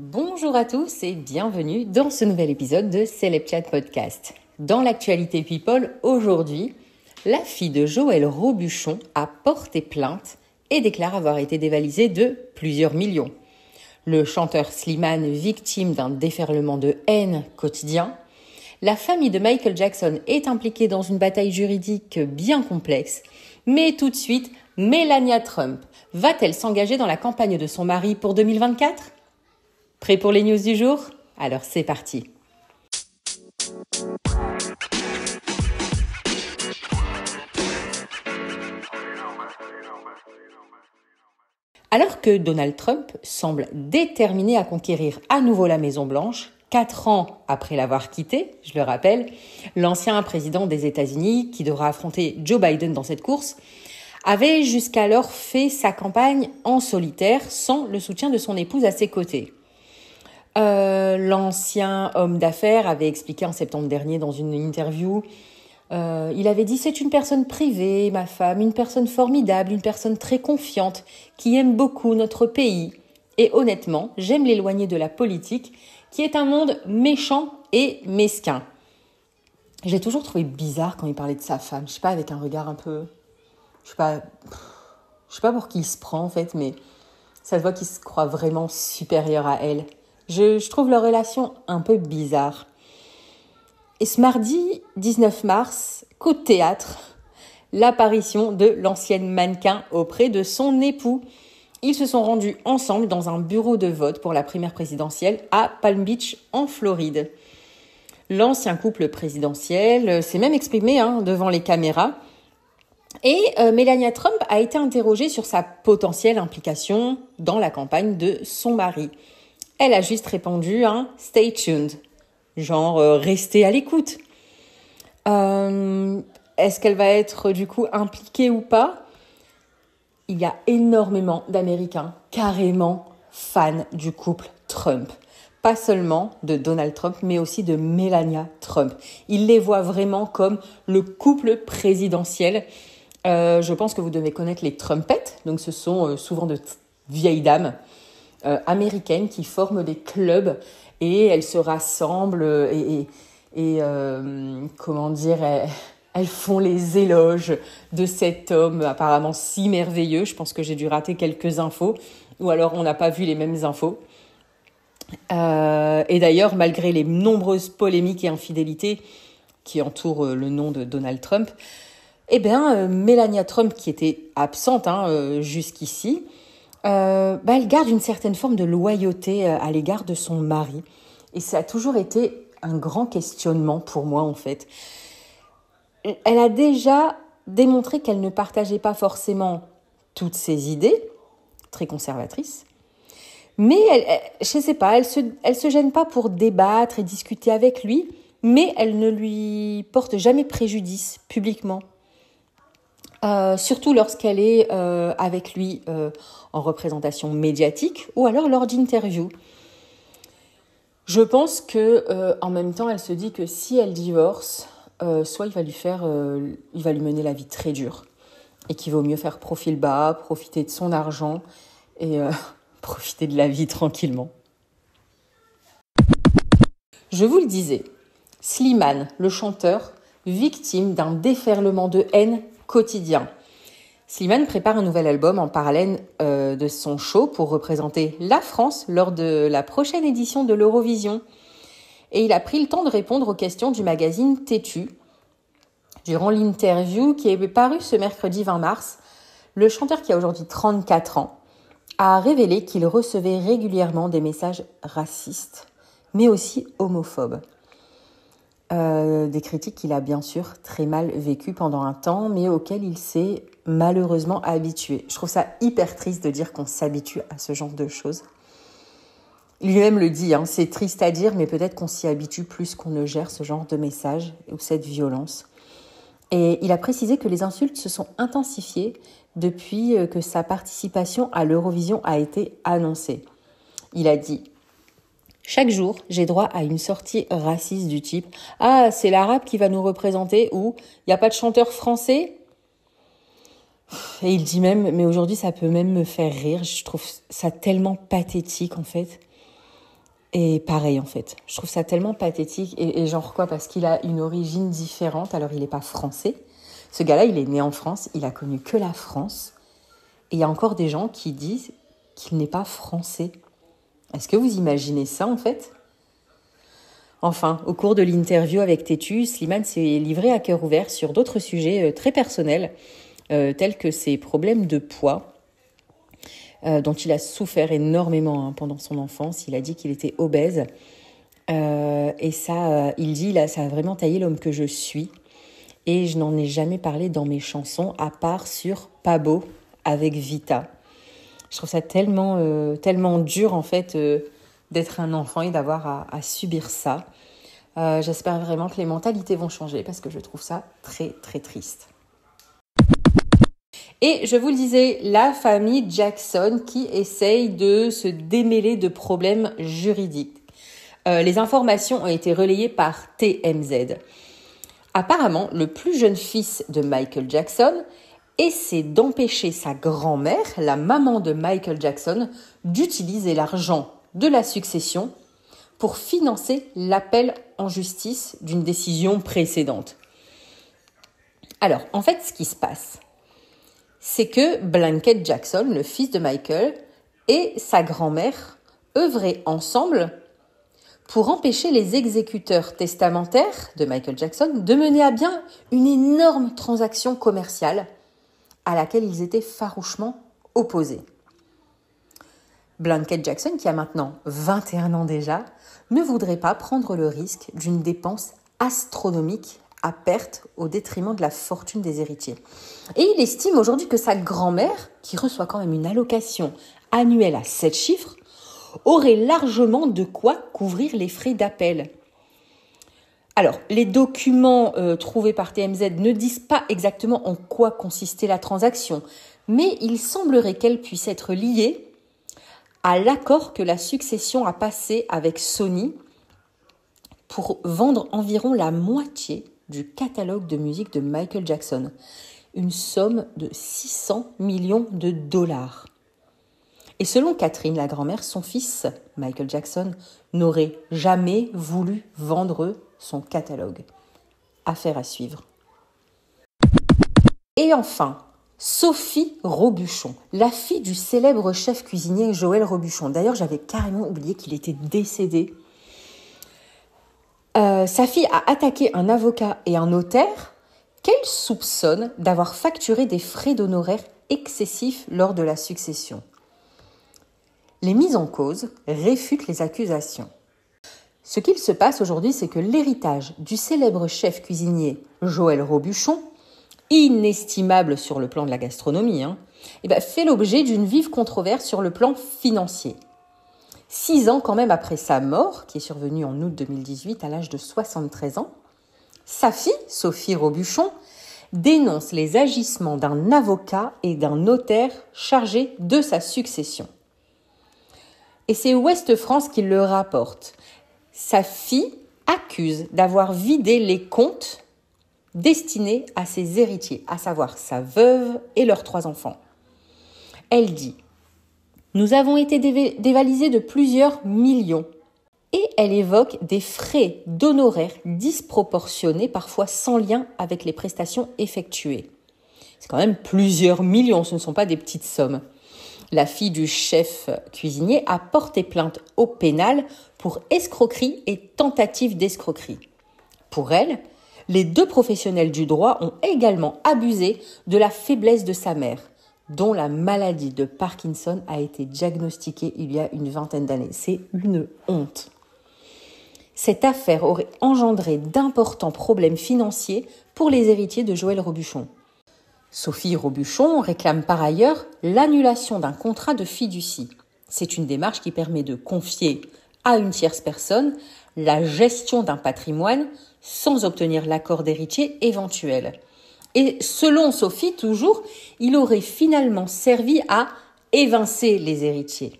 Bonjour à tous et bienvenue dans ce nouvel épisode de Celeb Chat Podcast. Dans l'actualité People, aujourd'hui, la fille de Joël Robuchon a porté plainte et déclare avoir été dévalisée de plusieurs millions. Le chanteur Slimane, victime d'un déferlement de haine quotidien. La famille de Michael Jackson est impliquée dans une bataille juridique bien complexe. Mais tout de suite, Melania Trump va-t-elle s'engager dans la campagne de son mari pour 2024 ? Prêt pour les news du jour ? Alors c'est parti. Alors que Donald Trump semble déterminé à conquérir à nouveau la Maison-Blanche, 4 ans après l'avoir quitté, je le rappelle, l'ancien président des États-Unis, qui devra affronter Joe Biden dans cette course, avait jusqu'alors fait sa campagne en solitaire sans le soutien de son épouse à ses côtés. L'ancien homme d'affaires avait expliqué en septembre dernier dans une interview, il avait dit « C'est une personne privée, ma femme, une personne formidable, une personne très confiante, qui aime beaucoup notre pays. Et honnêtement, j'aime l'éloigner de la politique, qui est un monde méchant et mesquin. » J'ai toujours trouvé bizarre quand il parlait de sa femme, je sais pas, avec un regard un peu... Je sais pas pour qui il se prend en fait, mais ça se voit qu'il se croit vraiment supérieur à elle. Je trouve leur relation un peu bizarre. Et ce mardi 19 mars, coup de théâtre, l'apparition de l'ancienne mannequin auprès de son époux. Ils se sont rendus ensemble dans un bureau de vote pour la primaire présidentielle à Palm Beach, en Floride. L'ancien couple présidentiel s'est même exprimé devant les caméras. Et Melania Trump a été interrogée sur sa potentielle implication dans la campagne de son mari. Elle a juste répondu « Stay tuned », genre restez à l'écoute. Est-ce qu'elle va être du coup impliquée ou pas ? Il y a énormément d'Américains carrément fans du couple Trump. Pas seulement de Donald Trump, mais aussi de Melania Trump. Ils les voient vraiment comme le couple présidentiel. Je pense que vous devez connaître les Trumpettes. Donc ce sont souvent de vieilles dames américaines qui forment des clubs et elles se rassemblent comment dire, elles font les éloges de cet homme apparemment si merveilleux. Je pense que j'ai dû rater quelques infos ou alors on n'a pas vu les mêmes infos. Et d'ailleurs, malgré les nombreuses polémiques et infidélités qui entourent le nom de Donald Trump, Melania Trump, qui était absente jusqu'ici, elle garde une certaine forme de loyauté à l'égard de son mari. Et ça a toujours été un grand questionnement pour moi, en fait. Elle a déjà démontré qu'elle ne partageait pas forcément toutes ses idées, très conservatrices, mais je sais pas, elle se gêne pas pour débattre et discuter avec lui, mais elle ne lui porte jamais préjudice publiquement. Surtout lorsqu'elle est avec lui en représentation médiatique ou alors lors d'interviews. Je pense que en même temps, elle se dit que si elle divorce, soit il va lui mener la vie très dure et qu'il vaut mieux faire profil bas, profiter de son argent et profiter de la vie tranquillement. Je vous le disais, Slimane, le chanteur, victime d'un déferlement de haine quotidien. Slimane prépare un nouvel album en parallèle de son show pour représenter la France lors de la prochaine édition de l'Eurovision. Et il a pris le temps de répondre aux questions du magazine Tétu. Durant l'interview qui est parue ce mercredi 20 mars, le chanteur qui a aujourd'hui 34 ans a révélé qu'il recevait régulièrement des messages racistes, mais aussi homophobes. Des critiques qu'il a bien sûr très mal vécues pendant un temps, mais auxquelles il s'est malheureusement habitué. Je trouve ça hyper triste de dire qu'on s'habitue à ce genre de choses. Lui-même le dit, c'est triste à dire, mais peut-être qu'on s'y habitue plus qu'on ne gère ce genre de messages ou cette violence. Et il a précisé que les insultes se sont intensifiées depuis que sa participation à l'Eurovision a été annoncée. Il a dit « Chaque jour, j'ai droit à une sortie raciste du type « Ah, c'est l'arabe qui va nous représenter » ou « Il n'y a pas de chanteur français ?» Et il dit même « Mais aujourd'hui, ça peut même me faire rire. » Je trouve ça tellement pathétique, en fait. Et pareil, en fait, je trouve ça tellement pathétique. Et genre quoi, parce qu'il a une origine différente, alors il n'est pas français. Ce gars-là, il est né en France, il a connu que la France. Et il y a encore des gens qui disent qu'il n'est pas français. Est-ce que vous imaginez ça, en fait ? Enfin, au cours de l'interview avec Tétu, Slimane s'est livré à cœur ouvert sur d'autres sujets très personnels, tels que ses problèmes de poids, dont il a souffert énormément pendant son enfance. Il a dit qu'il était obèse. Et ça, il dit, là, ça a vraiment taillé l'homme que je suis. Et je n'en ai jamais parlé dans mes chansons, à part sur Pas beau avec Vita. Je trouve ça tellement dur, en fait, d'être un enfant et d'avoir à subir ça. J'espère vraiment que les mentalités vont changer parce que je trouve ça très, très triste. Et je vous le disais, la famille Jackson qui essaye de se démêler de problèmes juridiques. Les informations ont été relayées par TMZ. Apparemment, le plus jeune fils de Michael Jackson essaie d'empêcher sa grand-mère, la maman de Michael Jackson, d'utiliser l'argent de la succession pour financer l'appel en justice d'une décision précédente. Alors, en fait, ce qui se passe, c'est que Blanket Jackson, le fils de Michael, et sa grand-mère œuvraient ensemble pour empêcher les exécuteurs testamentaires de Michael Jackson de mener à bien une énorme transaction commerciale à laquelle ils étaient farouchement opposés. Blanket Jackson, qui a maintenant 21 ans déjà, ne voudrait pas prendre le risque d'une dépense astronomique à perte au détriment de la fortune des héritiers. Et il estime aujourd'hui que sa grand-mère, qui reçoit quand même une allocation annuelle à 7 chiffres, aurait largement de quoi couvrir les frais d'appel. Alors, les documents trouvés par TMZ ne disent pas exactement en quoi consistait la transaction, mais il semblerait qu'elle puisse être liée à l'accord que la succession a passé avec Sony pour vendre environ la moitié du catalogue de musique de Michael Jackson, une somme de 600 millions de dollars. Et selon Catherine, la grand-mère, son fils, Michael Jackson, n'aurait jamais voulu vendre son catalogue. Affaire à suivre. Et enfin, Sophie Robuchon, la fille du célèbre chef cuisinier Joël Robuchon. D'ailleurs, j'avais carrément oublié qu'il était décédé. Sa fille a attaqué un avocat et un notaire qu'elle soupçonne d'avoir facturé des frais d'honoraires excessifs lors de la succession. Les mises en cause réfutent les accusations. Ce qu'il se passe aujourd'hui, c'est que l'héritage du célèbre chef cuisinier Joël Robuchon, inestimable sur le plan de la gastronomie, fait l'objet d'une vive controverse sur le plan financier. 6 ans quand même après sa mort, qui est survenue en août 2018 à l'âge de 73 ans, sa fille, Sophie Robuchon, dénonce les agissements d'un avocat et d'un notaire chargés de sa succession. Et c'est Ouest France qui le rapporte. Sa fille accuse d'avoir vidé les comptes destinés à ses héritiers, à savoir sa veuve et leurs 3 enfants. Elle dit « Nous avons été dévalisés de plusieurs millions ». Et elle évoque des frais d'honoraires disproportionnés, parfois sans lien avec les prestations effectuées. C'est quand même plusieurs millions, ce ne sont pas des petites sommes. La fille du chef cuisinier a porté plainte au pénal pour escroquerie et tentative d'escroquerie. Pour elle, les 2 professionnels du droit ont également abusé de la faiblesse de sa mère, dont la maladie de Parkinson a été diagnostiquée il y a une vingtaine d'années. C'est une honte. Cette affaire aurait engendré d'importants problèmes financiers pour les héritiers de Joël Robuchon. Sophie Robuchon réclame par ailleurs l'annulation d'un contrat de fiducie. C'est une démarche qui permet de confier à une tierce personne la gestion d'un patrimoine sans obtenir l'accord d'héritier éventuel. Et selon Sophie, toujours, il aurait finalement servi à évincer les héritiers.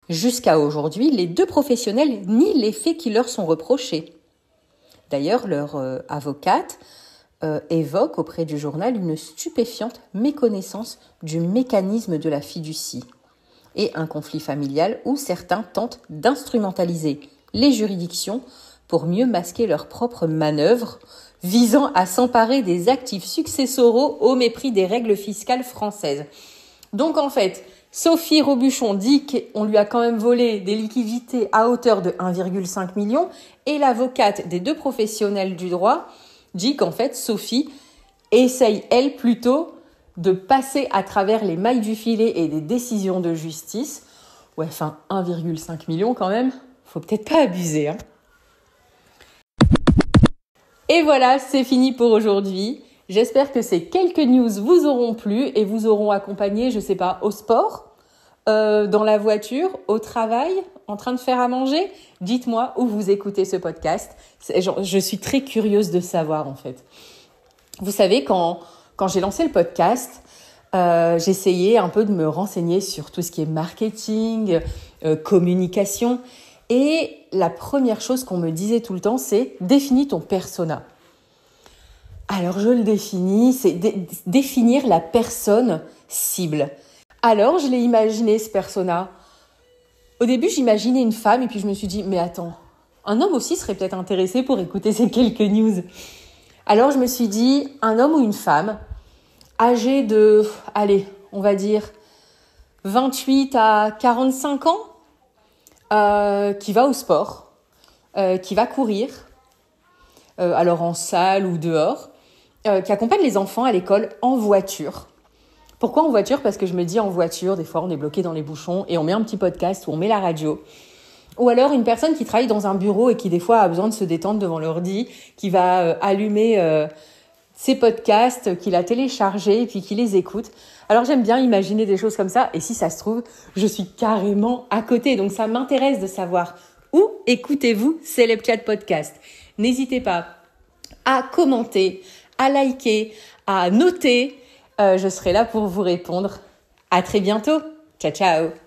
Jusqu'à aujourd'hui, les 2 professionnels nient les faits qui leur sont reprochés. D'ailleurs, leur avocate évoque auprès du journal une stupéfiante méconnaissance du mécanisme de la fiducie. et un conflit familial où certains tentent d'instrumentaliser les juridictions pour mieux masquer leurs propres manœuvres visant à s'emparer des actifs successoraux au mépris des règles fiscales françaises. Donc en fait, Sophie Robuchon dit qu'on lui a quand même volé des liquidités à hauteur de 1,5 million et l'avocate des deux professionnels du droit dit qu'en fait Sophie essaye elle plutôt de passer à travers les mailles du filet et des décisions de justice. Ouais, enfin 1,5 million quand même, faut peut-être pas abuser, hein. Et voilà, c'est fini pour aujourd'hui. J'espère que ces quelques news vous auront plu et vous auront accompagné, je sais pas, au sport, dans la voiture, au travail, en train de faire à manger. Dites-moi où vous écoutez ce podcast. Je suis très curieuse de savoir en fait. Vous savez, quand j'ai lancé le podcast, j'essayais un peu de me renseigner sur tout ce qui est marketing, communication. Et la première chose qu'on me disait tout le temps, c'est « définis ton persona ». Alors, je le définis, c'est définir la personne cible. Alors, je l'ai imaginé, ce persona. Au début, j'imaginais une femme et puis je me suis dit « mais attends, un homme aussi serait peut-être intéressé pour écouter ces quelques news ». Alors, je me suis dit « un homme ou une femme âgé de, allez, on va dire 28 à 45 ans ». Qui va au sport, qui va courir, alors en salle ou dehors, qui accompagne les enfants à l'école en voiture. Pourquoi en voiture ? Parce que je me dis en voiture, des fois on est bloqué dans les bouchons et on met un petit podcast ou on met la radio. Ou alors une personne qui travaille dans un bureau et qui des fois a besoin de se détendre devant l'ordi, qui va allumer ses podcasts, qu'il a téléchargés et puis qui les écoute. Alors j'aime bien imaginer des choses comme ça et si ça se trouve, je suis carrément à côté. Donc ça m'intéresse de savoir où écoutez-vous Célèbre Chat Podcast. N'hésitez pas à commenter, à liker, à noter. Je serai là pour vous répondre. À très bientôt. Ciao, ciao.